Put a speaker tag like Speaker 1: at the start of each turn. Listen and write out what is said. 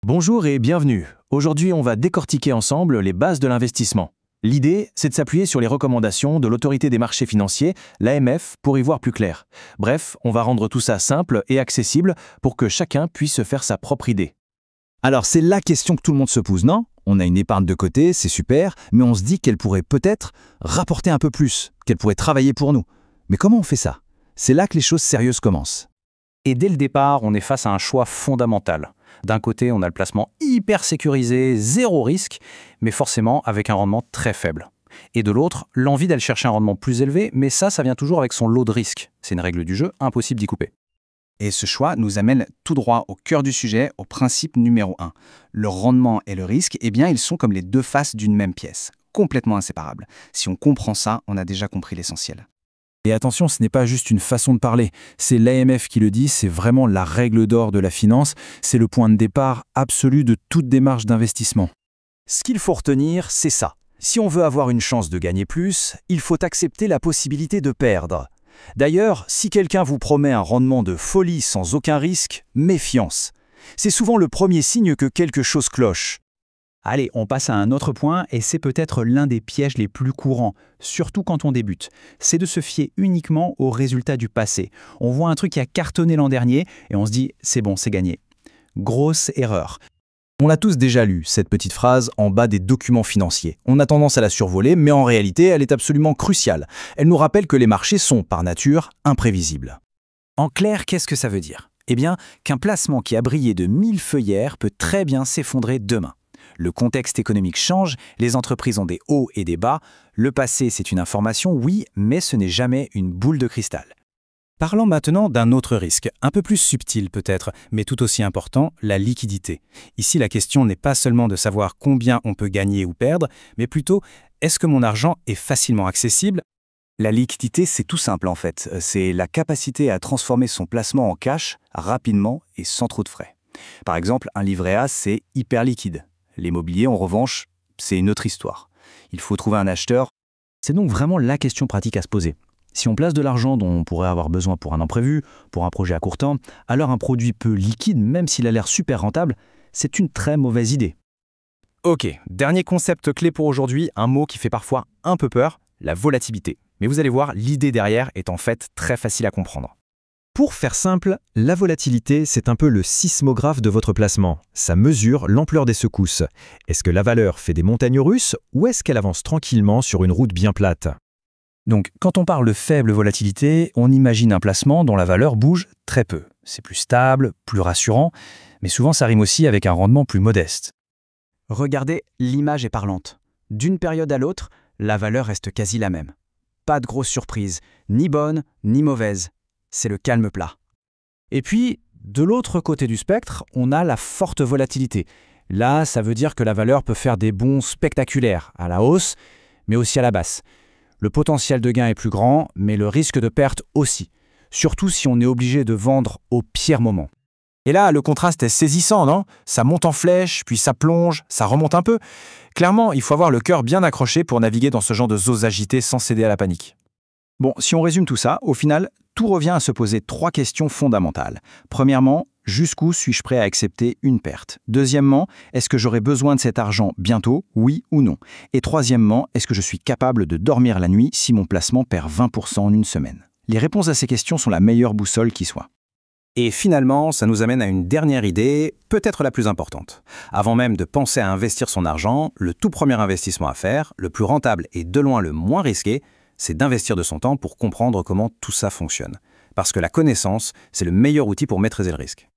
Speaker 1: Bonjour et bienvenue. Aujourd'hui, on va décortiquer ensemble les bases de l'investissement. L'idée, c'est de s'appuyer sur les recommandations de l'autorité des marchés financiers, l'AMF, pour y voir plus clair. Bref, on va rendre tout ça simple et accessible pour que chacun puisse se faire sa propre idée.
Speaker 2: Alors c'est la question que tout le monde se pose, non? On a une épargne de côté, c'est super, mais on se dit qu'elle pourrait peut-être rapporter un peu plus, qu'elle pourrait travailler pour nous. Mais comment on fait ça? C'est là que les choses sérieuses commencent.
Speaker 3: Et dès le départ, on est face à un choix fondamental. D'un côté, on a le placement hyper sécurisé, zéro risque, mais forcément avec un rendement très faible. Et de l'autre, l'envie d'aller chercher un rendement plus élevé, mais ça vient toujours avec son lot de risques. C'est une règle du jeu, impossible d'y couper.
Speaker 4: Et ce choix nous amène tout droit au cœur du sujet, au principe numéro 1. Le rendement et le risque, ils sont comme les deux faces d'une même pièce, complètement inséparables. Si on comprend ça, on a déjà compris l'essentiel.
Speaker 2: Et attention, ce n'est pas juste une façon de parler, c'est l'AMF qui le dit, c'est vraiment la règle d'or de la finance, c'est le point de départ absolu de toute démarche d'investissement.
Speaker 5: Ce qu'il faut retenir, c'est ça. Si on veut avoir une chance de gagner plus, il faut accepter la possibilité de perdre. D'ailleurs, si quelqu'un vous promet un rendement de folie sans aucun risque, méfiance. C'est souvent le premier signe que quelque chose cloche.
Speaker 3: Allez, on passe à un autre point, et c'est peut-être l'un des pièges les plus courants, surtout quand on débute. C'est de se fier uniquement aux résultats du passé. On voit un truc qui a cartonné l'an dernier, et on se dit « c'est bon, c'est gagné ». Grosse erreur.
Speaker 2: On l'a tous déjà lu, cette petite phrase en bas des documents financiers. On a tendance à la survoler, mais en réalité, elle est absolument cruciale. Elle nous rappelle que les marchés sont, par nature, imprévisibles.
Speaker 5: En clair, qu'est-ce que ça veut dire? Eh bien, qu'un placement qui a brillé de millefeuillères peut très bien s'effondrer demain. Le contexte économique change, les entreprises ont des hauts et des bas. Le passé, c'est une information, oui, mais ce n'est jamais une boule de cristal.
Speaker 6: Parlons maintenant d'un autre risque, un peu plus subtil peut-être, mais tout aussi important, la liquidité. Ici, la question n'est pas seulement de savoir combien on peut gagner ou perdre, mais plutôt, est-ce que mon argent est facilement accessible?
Speaker 7: La liquidité, c'est tout simple en fait. C'est la capacité à transformer son placement en cash rapidement et sans trop de frais. Par exemple, un livret A, c'est hyper liquide. L'immobilier, en revanche, c'est une autre histoire. Il faut trouver un acheteur.
Speaker 1: C'est donc vraiment la question pratique à se poser. Si on place de l'argent dont on pourrait avoir besoin pour un imprévu, pour un projet à court terme, alors un produit peu liquide, même s'il a l'air super rentable, c'est une très mauvaise idée.
Speaker 3: Ok, dernier concept clé pour aujourd'hui, un mot qui fait parfois un peu peur, la volatilité. Mais vous allez voir, l'idée derrière est en fait très facile à comprendre.
Speaker 8: Pour faire simple, la volatilité, c'est un peu le sismographe de votre placement. Ça mesure l'ampleur des secousses. Est-ce que la valeur fait des montagnes russes ou est-ce qu'elle avance tranquillement sur une route bien plate?
Speaker 3: Donc, quand on parle de faible volatilité, on imagine un placement dont la valeur bouge très peu. C'est plus stable, plus rassurant, mais souvent ça rime aussi avec un rendement plus modeste.
Speaker 4: Regardez, l'image est parlante. D'une période à l'autre, la valeur reste quasi la même. Pas de grosses surprises, ni bonnes, ni mauvaises. C'est le calme plat.
Speaker 1: Et puis, de l'autre côté du spectre, on a la forte volatilité. Là, ça veut dire que la valeur peut faire des bonds spectaculaires, à la hausse, mais aussi à la basse. Le potentiel de gain est plus grand, mais le risque de perte aussi. Surtout si on est obligé de vendre au pire moment.
Speaker 2: Et là, le contraste est saisissant, non? Ça monte en flèche, puis ça plonge, ça remonte un peu. Clairement, il faut avoir le cœur bien accroché pour naviguer dans ce genre de zones agitées sans céder à la panique.
Speaker 4: Bon, si on résume tout ça, au final, tout revient à se poser 3 questions fondamentales. Premièrement, jusqu'où suis-je prêt à accepter une perte? Deuxièmement, est-ce que j'aurai besoin de cet argent bientôt, oui ou non? Et troisièmement, est-ce que je suis capable de dormir la nuit si mon placement perd 20% en une semaine? Les réponses à ces questions sont la meilleure boussole qui soit.
Speaker 3: Et finalement, ça nous amène à une dernière idée, peut-être la plus importante. Avant même de penser à investir son argent, le tout premier investissement à faire, le plus rentable et de loin le moins risqué, c'est d'investir de son temps pour comprendre comment tout ça fonctionne. Parce que la connaissance, c'est le meilleur outil pour maîtriser le risque.